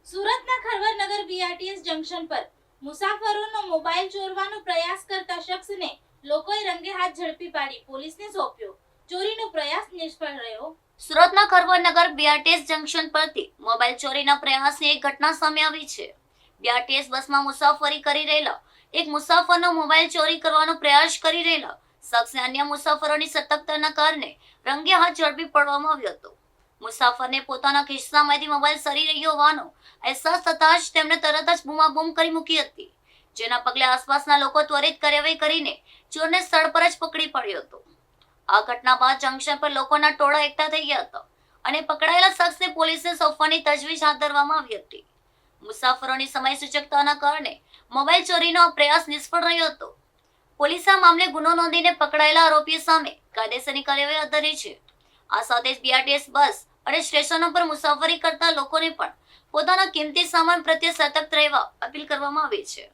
સુરતના Kharwarnagar BRTS junction પર મુસાફરોનો mobile ચોરવાનો પ્રયાસ કરતા શખ્સને લોકોએ રંગે હાથ ઝડપી પાડી પોલીસને સોંપ્યો. ચોરીનો પ્રયાસ નિષ્ફળ રહ્યો. સુરતના ખરવરનગર બીઆરટીએસ જંકશન પરથી મોબાઈલ ચોરીના પ્રયાસની એક ઘટના સામે આવી છે. બીઆરટીએસ બસમાં મુસાફરી કરી રહેલા એક મુસાફરનો મોબાઈલ ચોરી કરવાનો પ્રયાસ કરી રહેલા શખ્સને અન્ય મુસાફરોની સતર્કતાના કારણે રંગે હાથ ઝડપી પાડવામાં આવ્યો હતો. મુસાફરને પોતાના ખિસ્સામાંથી મોબાઈલ સરી રહ્યો હોવાનો અહેસાસ થતાં જ તેમણે તરત જ બૂમાબૂમ કરી મૂકી હતી, જેના પગલે આસપાસના લોકો ત્વરિત કાર્યવાહી કરીને ચોરને સ્થળ પર જ પકડી પાડ્યો હતો. આ ઘટના બાદ જંકશન પર લોકોના ટોળા એકઠા થઈ ગયા હતા અને પકડાયેલા શખ્સને પોલીસને સોંપવાની તજવીજ હાથ ધરવામાં આવી હતી. મુસાફરોની સમય સૂચકતાના કારણે મોબાઈલ ચોરીનો આ પ્રયાસ નિષ્ફળ રહ્યો હતો. પોલીસે આ મામલે ગુનો નોંધીને પકડાયેલા આરોપીઓ સામે કાયદેસરની કાર્યવાહી હાથ ધરી છે. આ સાથે જ બીઆરટીએસ બસ અને સ્ટેશનો પર મુસાફરી કરતા લોકોને પણ પોતાના કિંમતી સામાન પ્રત્યે સતર્ક રહેવા અપીલ કરવામાં આવી છે.